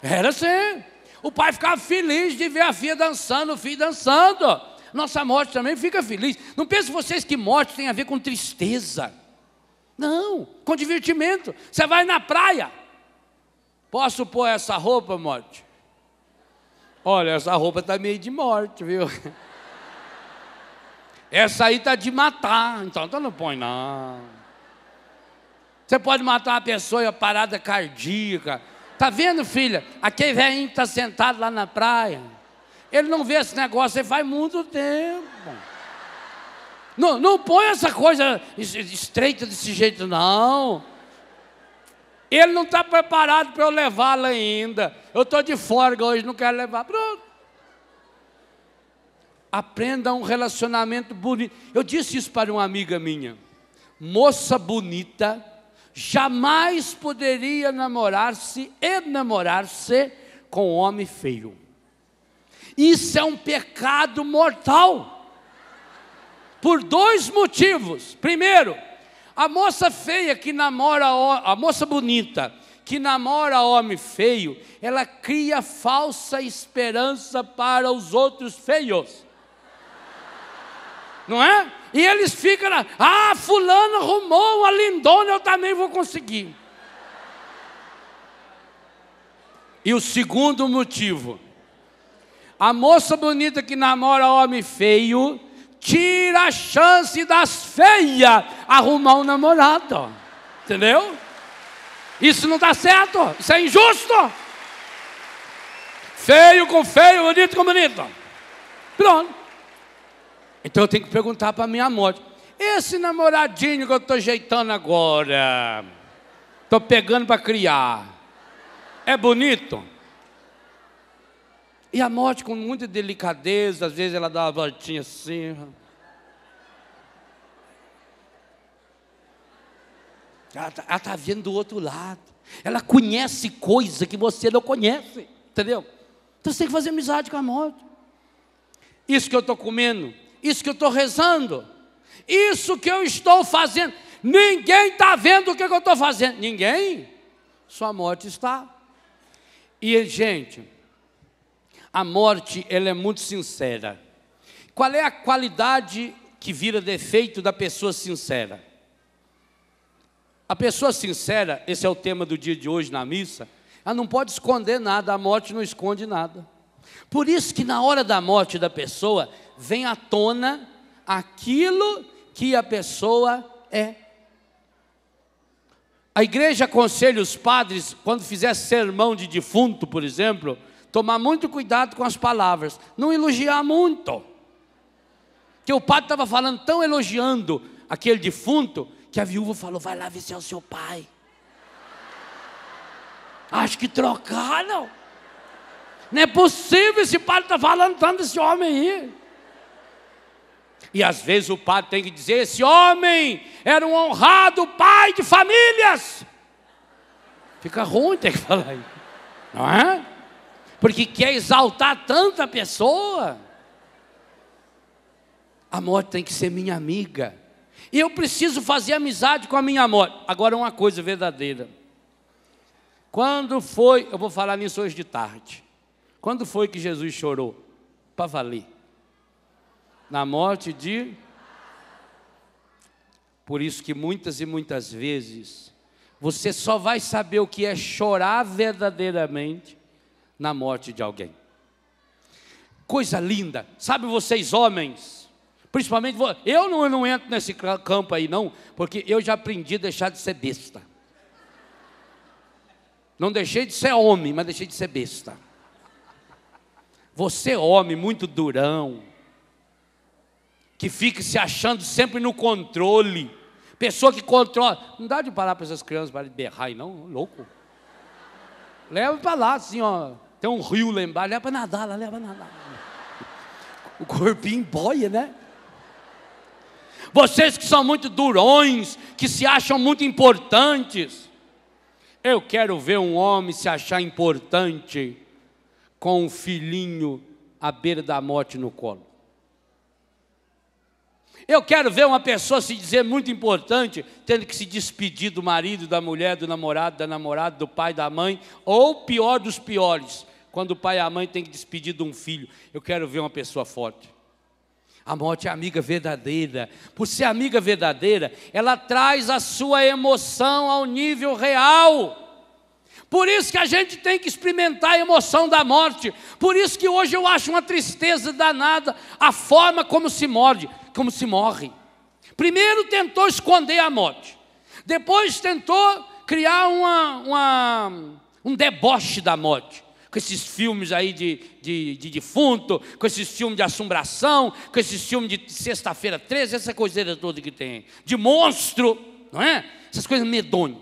Era assim. O pai ficava feliz de ver a filha dançando, o filho dançando. Nossa morte também fica feliz. Não pensem vocês que morte tem a ver com tristeza. Não, com divertimento. Você vai na praia. Posso pôr essa roupa, morte? Olha, essa roupa está meio de morte, viu? Essa aí está de matar, então não põe não. Você pode matar uma pessoa e a parada cardíaca. Tá vendo, filha? Aquele velhinho que está sentado lá na praia, ele não vê esse negócio, ele faz muito tempo. Não põe essa coisa estreita desse jeito, não. Ele não está preparado para eu levá-la ainda. Eu estou de folga hoje, não quero levar. Pronto. Aprenda um relacionamento bonito. Eu disse isso para uma amiga minha. Moça bonita jamais poderia namorar-se com um homem feio. Isso é um pecado mortal. Por 2 motivos. Primeiro, a moça feia que namora, a moça bonita que namora homem feio, ela cria falsa esperança para os outros feios. Não é? E eles ficam lá, fulano arrumou uma lindona, eu também vou conseguir. E o segundo motivo, a moça bonita que namora homem feio, tira a chance das feias arrumar um namorado. Entendeu? Isso não está certo, isso é injusto. Feio com feio, bonito com bonito. Pronto. Então eu tenho que perguntar para a minha morte: esse namoradinho que eu estou ajeitando agora, estou pegando para criar, é bonito? E a morte, com muita delicadeza, às vezes ela dá uma voltinha assim. Ela está vendo do outro lado. Ela conhece coisa que você não conhece. Entendeu? Então você tem que fazer amizade com a morte. Isso que eu estou comendo, isso que eu estou rezando, isso que eu estou fazendo, ninguém está vendo o que eu estou fazendo. Ninguém? Sua morte está. E, gente, a morte, ela é muito sincera. Qual é a qualidade que vira defeito da pessoa sincera? A pessoa sincera, esse é o tema do dia de hoje na missa, ela não pode esconder nada, a morte não esconde nada. Por isso que na hora da morte da pessoa, vem à tona aquilo que a pessoa é. A igreja aconselha os padres, quando fizer sermão de defunto, por exemplo, tomar muito cuidado com as palavras, não elogiar muito. Porque o padre estava falando, tão elogiando aquele defunto, que a viúva falou: vai lá ver se é o seu pai. Acho que trocaram. Não é possível, esse padre está falando tanto desse homem aí. E às vezes o padre tem que dizer: esse homem era um honrado pai de famílias. Fica ruim ter que falar isso, não é? Porque quer exaltar tanta pessoa. A morte tem que ser minha amiga. E eu preciso fazer amizade com a minha morte. Agora, uma coisa verdadeira. Quando foi, eu vou falar nisso hoje de tarde. Quando foi que Jesus chorou? Para valer. Na morte de... Por isso que muitas e muitas vezes, você só vai saber o que é chorar verdadeiramente na morte de alguém. Coisa linda. Sabe vocês homens... Principalmente, eu não entro nesse campo aí não, porque eu já aprendi a deixar de ser besta. Não deixei de ser homem, mas deixei de ser besta. Você homem muito durão, que fica se achando sempre no controle, pessoa que controla, não dá de parar para essas crianças para berrar aí não, louco. Leva para lá assim, ó, tem um rio lá embaixo, leva para nadar lá, leva para nadar. O corpinho boia, né? Vocês que são muito durões, que se acham muito importantes. Eu quero ver um homem se achar importante com um filhinho à beira da morte no colo. Eu quero ver uma pessoa se dizer muito importante, tendo que se despedir do marido, da mulher, do namorado, da namorada, do pai, da mãe, ou pior dos piores, quando o pai e a mãe têm que despedir de um filho. Eu quero ver uma pessoa forte. A morte é amiga verdadeira. Por ser amiga verdadeira, ela traz a sua emoção ao nível real. Por isso que a gente tem que experimentar a emoção da morte. Por isso que hoje eu acho uma tristeza danada a forma como se morre. Primeiro tentou esconder a morte. Depois tentou criar um deboche da morte. Com esses filmes aí de defunto, com esses filmes de assombração, com esses filmes de sexta-feira 13, essa coiseira toda que tem, de monstro, não é? Essas coisas medonhas.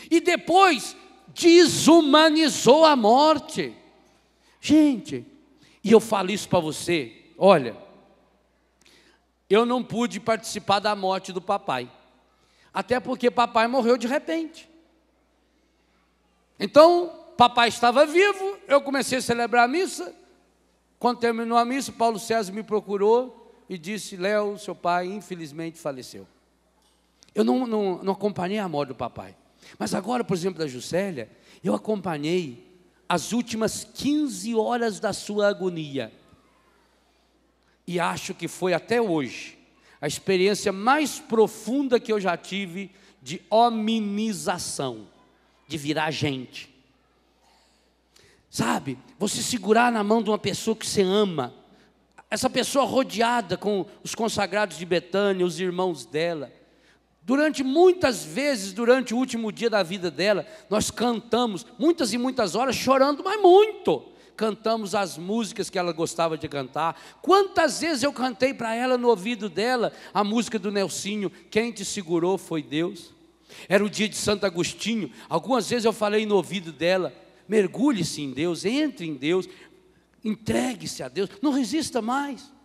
E depois desumanizou a morte. Gente, e eu falo isso para você, olha, eu não pude participar da morte do papai, até porque papai morreu de repente. Então, papai estava vivo, eu comecei a celebrar a missa. Quando terminou a missa, Paulo César me procurou e disse: Léo, seu pai infelizmente faleceu. Eu não acompanhei a morte do papai. Mas agora, por exemplo, da Juscelia, eu acompanhei as últimas 15 horas da sua agonia. E acho que foi até hoje a experiência mais profunda que eu já tive de hominização, de virar gente. Sabe, você segurar na mão de uma pessoa que você ama, essa pessoa rodeada com os consagrados de Betânia, os irmãos dela. Muitas vezes, durante o último dia da vida dela, nós cantamos, muitas e muitas horas, chorando, mas muito. Cantamos as músicas que ela gostava de cantar. Quantas vezes eu cantei para ela no ouvido dela a música do Nelsinho, quem te segurou foi Deus. Era o dia de Santo Agostinho, algumas vezes eu falei no ouvido dela, mergulhe-se em Deus, entre em Deus, entregue-se a Deus, não resista mais.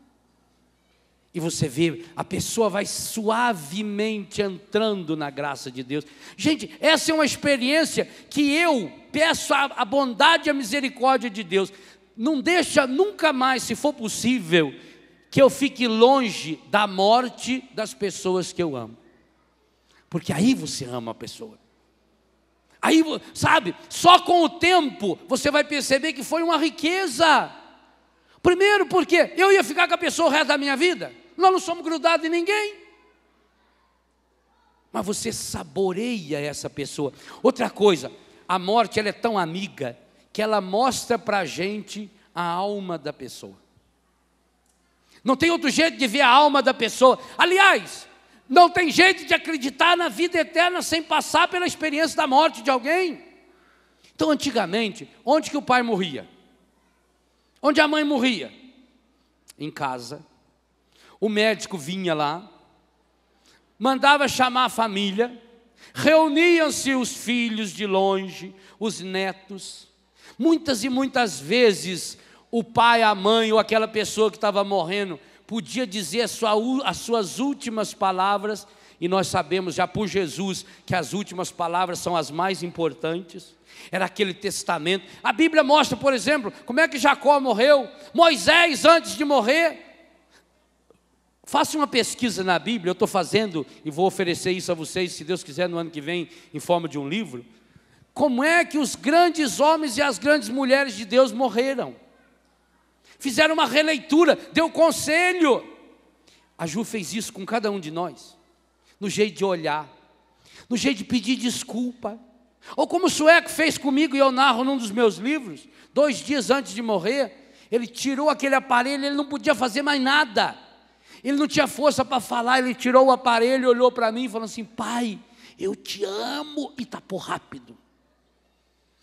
E você vê, a pessoa vai suavemente entrando na graça de Deus. Gente, essa é uma experiência que eu peço a bondade e a misericórdia de Deus. Não deixa nunca mais, se for possível, que eu fique longe da morte das pessoas que eu amo. Porque aí você ama a pessoa. Aí, sabe, só com o tempo você vai perceber que foi uma riqueza. Primeiro porque eu ia ficar com a pessoa o resto da minha vida. Nós não somos grudados em ninguém. Mas você saboreia essa pessoa. Outra coisa, a morte ela é tão amiga que ela mostra para a gente a alma da pessoa. Não tem outro jeito de ver a alma da pessoa. Aliás, não tem jeito de acreditar na vida eterna sem passar pela experiência da morte de alguém. Então, antigamente, onde que o pai morria? Onde a mãe morria? Em casa. O médico vinha lá, mandava chamar a família, reuniam-se os filhos de longe, os netos. Muitas e muitas vezes o pai, a mãe ou aquela pessoa que estava morrendo podia dizer as suas últimas palavras, e nós sabemos já por Jesus que as últimas palavras são as mais importantes. Era aquele testamento. A Bíblia mostra, por exemplo, como é que Jacó morreu. Moisés, antes de morrer, faça uma pesquisa na Bíblia, eu estou fazendo e vou oferecer isso a vocês, se Deus quiser, no ano que vem, em forma de um livro. Como é que os grandes homens e as grandes mulheres de Deus morreram? Fizeram uma releitura, deu conselho. A Ju fez isso com cada um de nós, no jeito de olhar, no jeito de pedir desculpa. Ou como o Sueco fez comigo, e eu narro num dos meus livros, 2 dias antes de morrer, ele tirou aquele aparelho, ele não podia fazer mais nada. Ele não tinha força para falar, ele tirou o aparelho, olhou para mim e falou assim: pai, eu te amo, e tapou rápido.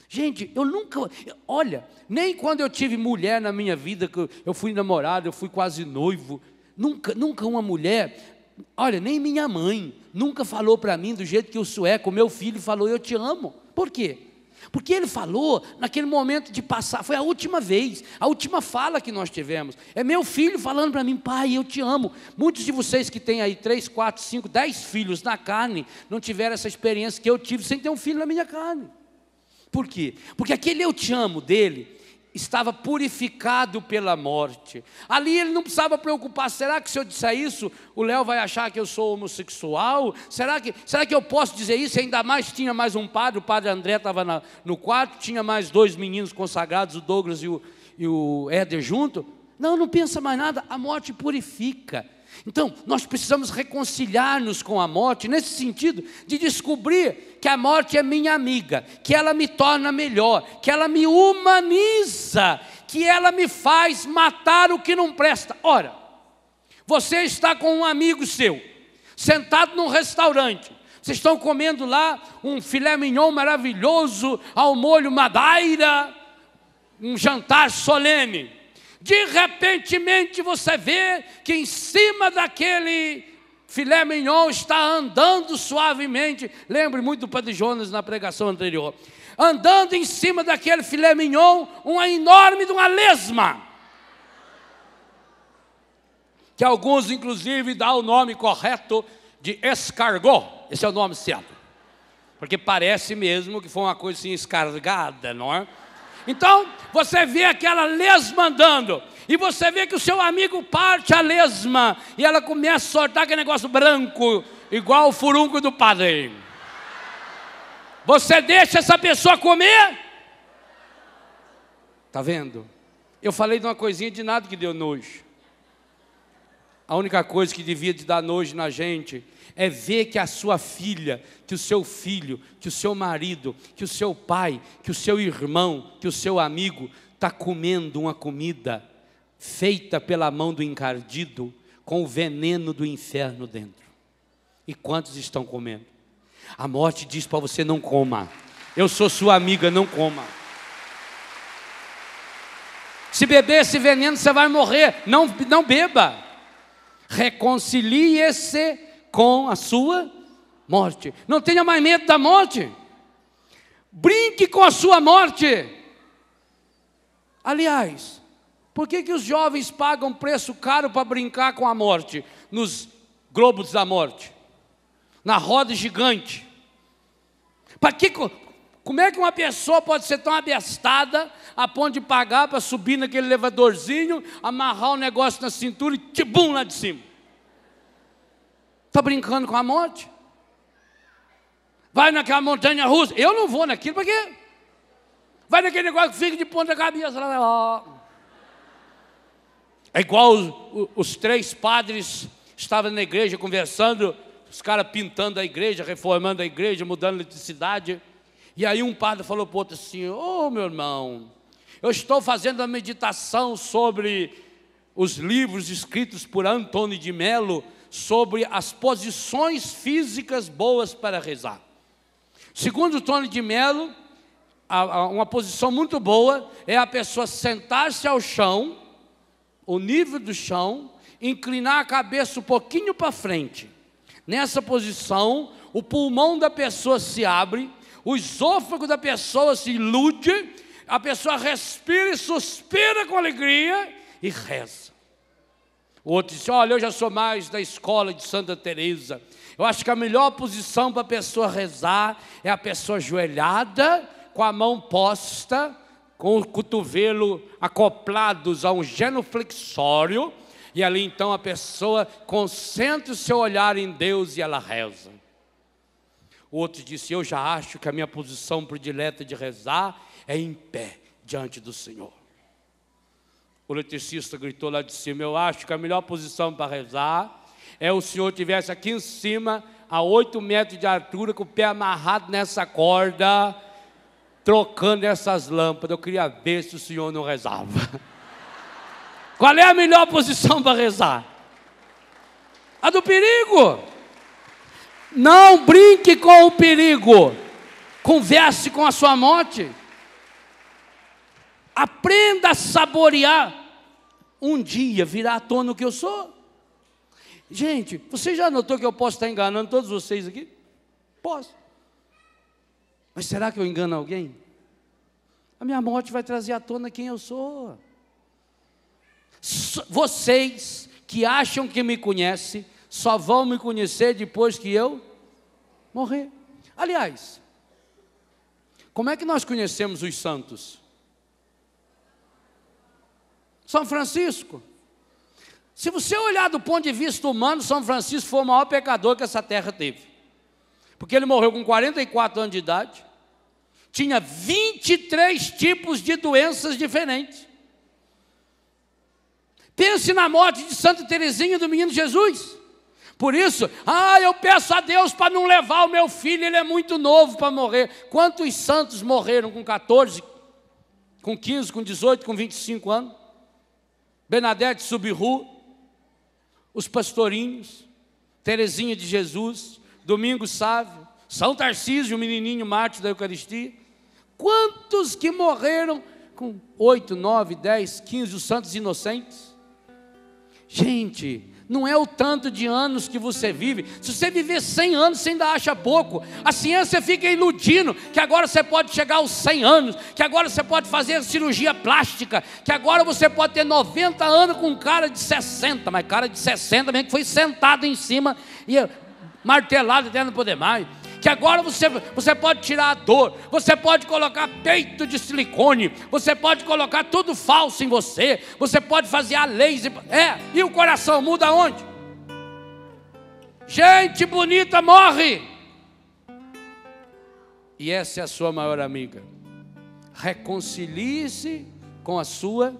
Gente, eu nunca, olha, nem quando eu tive mulher na minha vida, que eu fui namorado, eu fui quase noivo, nunca uma mulher, olha, nem minha mãe, nunca falou para mim do jeito que o Sueco, meu filho, falou: eu te amo. Por quê? Porque ele falou naquele momento de passar, foi a última vez, a última fala que nós tivemos. É meu filho falando para mim: pai, eu te amo. Muitos de vocês que têm aí 3, 4, 5, 10 filhos na carne, não tiveram essa experiência que eu tive sem ter um filho na minha carne. Por quê? Porque aquele eu te amo dele estava purificado pela morte. Ali ele não precisava preocupar: será que se eu disser isso, o Léo vai achar que eu sou homossexual? Será que eu posso dizer isso? E ainda mais tinha mais um padre, o padre André estava no quarto, tinha mais 2 meninos consagrados, o Douglas e o Éder junto. Não pensa mais nada, a morte purifica. Então, nós precisamos reconciliar-nos com a morte, nesse sentido de descobrir que a morte é minha amiga, que ela me torna melhor, que ela me humaniza, que ela me faz matar o que não presta. Ora, você está com um amigo seu, sentado num restaurante, vocês estão comendo lá um filé mignon maravilhoso, ao molho madeira, um jantar solene. De repentemente você vê que em cima daquele filé mignon está andando suavemente. Lembre muito do Padre Jonas na pregação anterior. Andando em cima daquele filé mignon, uma enorme de uma lesma. Que alguns inclusive dão o nome correto de escargot. Esse é o nome certo. Porque parece mesmo que foi uma coisa assim escargada, não é? Então, você vê aquela lesma andando, e você vê que o seu amigo parte a lesma, e ela começa a soltar aquele negócio branco, igual o furúnculo do padre. Você deixa essa pessoa comer? Está vendo? Eu falei de uma coisinha de nada que deu nojo. A única coisa que devia te dar nojo na gente é ver que a sua filha, que o seu filho, que o seu marido, que o seu pai, que o seu irmão, que o seu amigo está comendo uma comida feita pela mão do encardido com o veneno do inferno dentro. E quantos estão comendo? A morte diz para você: não coma. Eu sou sua amiga, não coma. Se beber esse veneno você vai morrer. Não beba. Reconcilie-se com a sua morte. Não tenha mais medo da morte. Brinque com a sua morte. Aliás, por que os jovens pagam preço caro para brincar com a morte? Nos globos da morte, na roda gigante. Como é que uma pessoa pode ser tão abestada a ponto de pagar para subir naquele elevadorzinho, amarrar o negócio na cintura e tibum lá de cima? Está brincando com a morte? Vai naquela montanha russa. Eu não vou naquilo, por quê? Vai naquele negócio que fica de ponta cabeça. É igual os três padres estavam na igreja conversando, os caras pintando a igreja, reformando a igreja, mudando a eletricidade. E aí um padre falou para o outro assim: ô meu irmão, eu estou fazendo uma meditação sobre os livros escritos por Antônio de Melo, sobre as posições físicas boas para rezar. Segundo Antônio de Melo, uma posição muito boa é a pessoa sentar-se ao chão, o nível do chão, inclinar a cabeça um pouquinho para frente. Nessa posição, o pulmão da pessoa se abre, o esôfago da pessoa se ilude, a pessoa respira e suspira com alegria e reza. O outro disse: olha, eu já sou mais da escola de Santa Teresa. Eu acho que a melhor posição para a pessoa rezar é a pessoa ajoelhada, com a mão posta, com o cotovelo acoplados a um genuflexório, e ali então a pessoa concentra o seu olhar em Deus e ela reza. O outro disse: eu já acho que a minha posição predileta de rezar é em pé diante do Senhor. O eletricista gritou lá de cima: eu acho que a melhor posição para rezar é o senhor estivesse aqui em cima, a 8 metros de altura, com o pé amarrado nessa corda, trocando essas lâmpadas. Eu queria ver se o senhor não rezava. Qual é a melhor posição para rezar? A do perigo. Não brinque com o perigo. Converse com a sua morte. Aprenda a saborear. Um dia virá à tona o que eu sou. Gente, você já notou que eu posso estar enganando todos vocês aqui? Posso. Mas será que eu engano alguém? A minha morte vai trazer à tona quem eu sou. Vocês que acham que me conhecem, só vão me conhecer depois que eu morrer. Aliás, como é que nós conhecemos os santos? São Francisco. Se você olhar do ponto de vista humano, São Francisco foi o maior pecador que essa terra teve. Porque ele morreu com 44 anos de idade, tinha 23 tipos de doenças diferentes. Pense na morte de Santa Teresinha do Menino Jesus. Por isso, eu peço a Deus para não levar o meu filho, ele é muito novo para morrer. Quantos santos morreram com 14, com 15, com 18, com 25 anos? Bernadette Subiru, os pastorinhos, Teresinha de Jesus, Domingos Sávio, São Tarcísio, o menininho mártir da Eucaristia. Quantos que morreram com 8, 9, 10, 15, os santos inocentes? Gente, não é o tanto de anos que você vive. Se você viver 100 anos, você ainda acha pouco. A ciência fica iludindo que agora você pode chegar aos 100 anos, que agora você pode fazer cirurgia plástica, que agora você pode ter 90 anos com um cara de 60, mas cara de 60 mesmo que foi sentado em cima e martelado até não poder mais. Que agora você pode tirar a dor, você pode colocar peito de silicone, você pode colocar tudo falso em você, você pode fazer a laser. E o coração muda onde? Gente bonita morre. E essa é a sua maior amiga. Reconcilie-se com a sua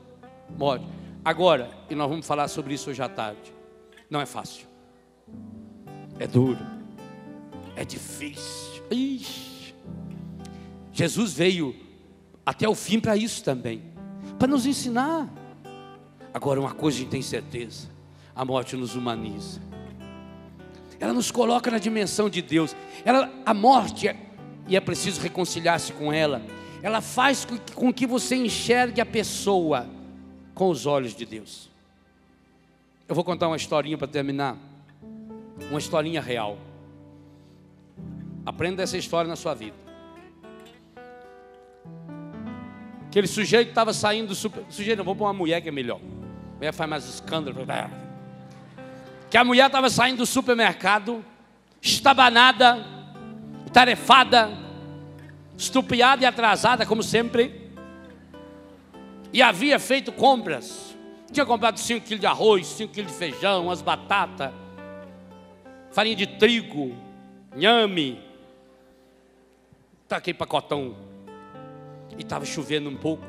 morte. Agora, e nós vamos falar sobre isso hoje à tarde, não é fácil, é duro, é difícil. Ixi. Jesus veio até o fim para isso também, para nos ensinar. Agora, uma coisa a gente tem certeza: a morte nos humaniza, ela nos coloca na dimensão de Deus. A morte, e é preciso reconciliar-se com ela, ela faz com que você enxergue a pessoa com os olhos de Deus. Eu vou contar uma historinha para terminar, uma historinha real. Aprenda essa história na sua vida. Aquele sujeito estava saindo do sujeito, não, vou pôr uma mulher que é melhor. A mulher faz mais escândalo. Que a mulher estava saindo do supermercado, estabanada, tarefada, estupiada e atrasada, como sempre. E havia feito compras. Tinha comprado 5 quilos de arroz, 5 quilos de feijão, umas batatas, farinha de trigo, inhame. Taquei pacotão. E estava chovendo um pouco.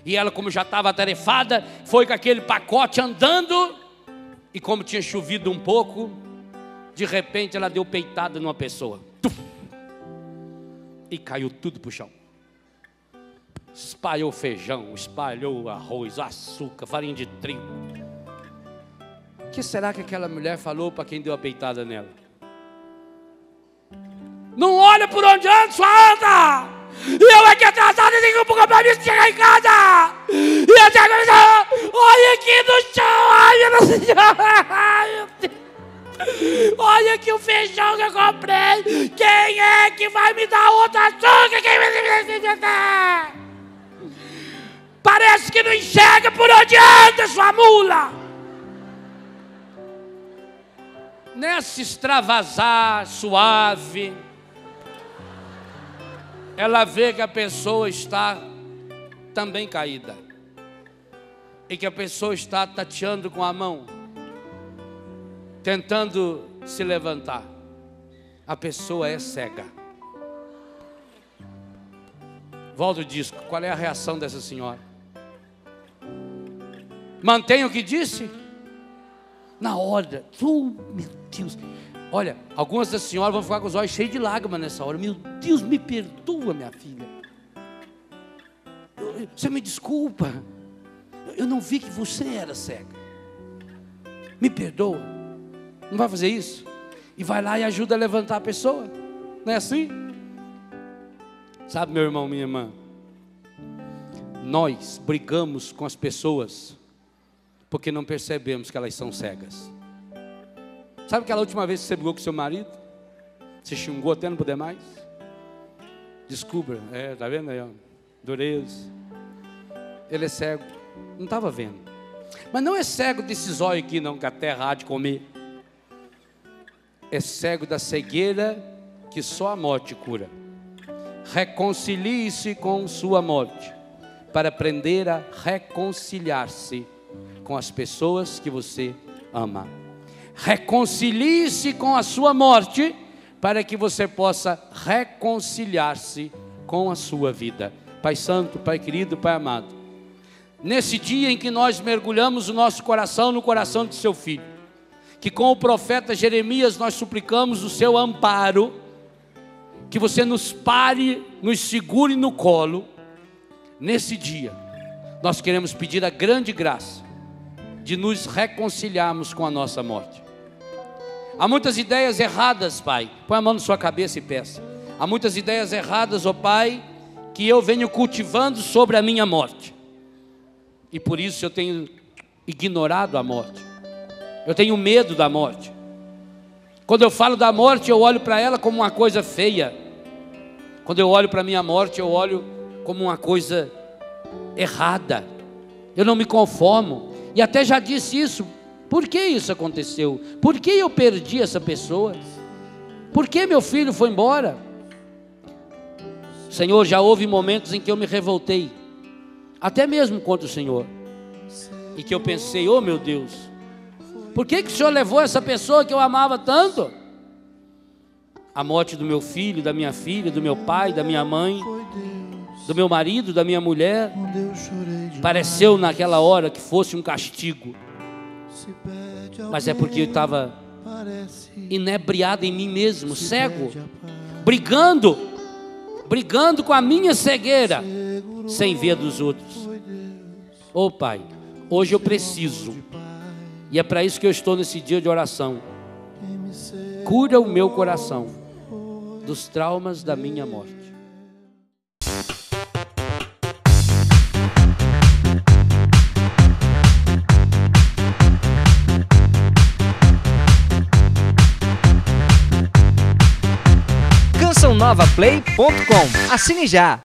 E ela, como já estava atarefada, foi com aquele pacote andando. E como tinha chovido um pouco, de repente ela deu peitada numa pessoa. Tuf! E caiu tudo para o chão. Espalhou feijão, espalhou arroz, açúcar, farinha de trigo. O que será que aquela mulher falou para quem deu a peitada nela? Não olha por onde anda, sua anda! E eu aqui atrasado e tenho um compromisso de chegar em casa! E até agora, olha aqui no chão! Ai, meu Senhor! Ai, meu Deus! Olha aqui o feijão que eu comprei! Quem é que vai me dar outro açúcar? Quem vai me dar? Parece que não enxerga por onde anda, sua mula! Nesse extravasar suave, ela vê que a pessoa está também caída. E que a pessoa está tateando com a mão, tentando se levantar. A pessoa é cega. Volta o disco. Qual é a reação dessa senhora? Mantém o que disse? Na hora, meu Deus. Olha, algumas das senhoras vão ficar com os olhos cheios de lágrimas nessa hora. Meu Deus, me perdoa, minha filha. Você me desculpa. Eu não vi que você era cega. Me perdoa. Não vai fazer isso? E vai lá e ajuda a levantar a pessoa. Não é assim? Sabe, meu irmão, minha irmã, nós brigamos com as pessoas porque não percebemos que elas são cegas. Sabe aquela última vez que você brigou com seu marido? Você xingou até não poder mais? Descubra, tá vendo aí, ó, dureza. Ele é cego, não estava vendo. Mas não é cego desses olhos aqui não, que a terra há de comer. É cego da cegueira que só a morte cura. Reconcilie-se com sua morte, para aprender a reconciliar-se com as pessoas que você ama. Reconcilie-se com a sua morte, para que você possa reconciliar-se com a sua vida. Pai Santo, Pai querido, Pai amado, nesse dia em que nós mergulhamos o nosso coração no coração de seu Filho, que com o profeta Jeremias nós suplicamos o seu amparo, que você nos pare, nos segure no colo. Nesse dia nós queremos pedir a grande graça de nos reconciliarmos com a nossa morte. Há muitas ideias erradas, Pai. Põe a mão na sua cabeça e peça. Há muitas ideias erradas, ó Pai, que eu venho cultivando sobre a minha morte. E por isso eu tenho ignorado a morte. Eu tenho medo da morte. Quando eu falo da morte, eu olho para ela como uma coisa feia. Quando eu olho para a minha morte, eu olho como uma coisa errada. Eu não me conformo. E até já disse isso. Por que isso aconteceu? Por que eu perdi essa pessoa? Por que meu filho foi embora? Senhor, já houve momentos em que eu me revoltei, até mesmo contra o Senhor, e que eu pensei, oh meu Deus, por que o Senhor levou essa pessoa que eu amava tanto? a morte do meu filho, da minha filha, do meu pai, da minha mãe, do meu marido, da minha mulher. Pareceu naquela hora que fosse um castigo, mas é porque eu estava inebriado em mim mesmo, cego, brigando com a minha cegueira, sem ver a dos outros. Ô Pai, hoje eu preciso, e é para isso que eu estou nesse dia de oração. Cura o meu coração dos traumas da minha morte. CançãoNovaPlay.com. Assine já!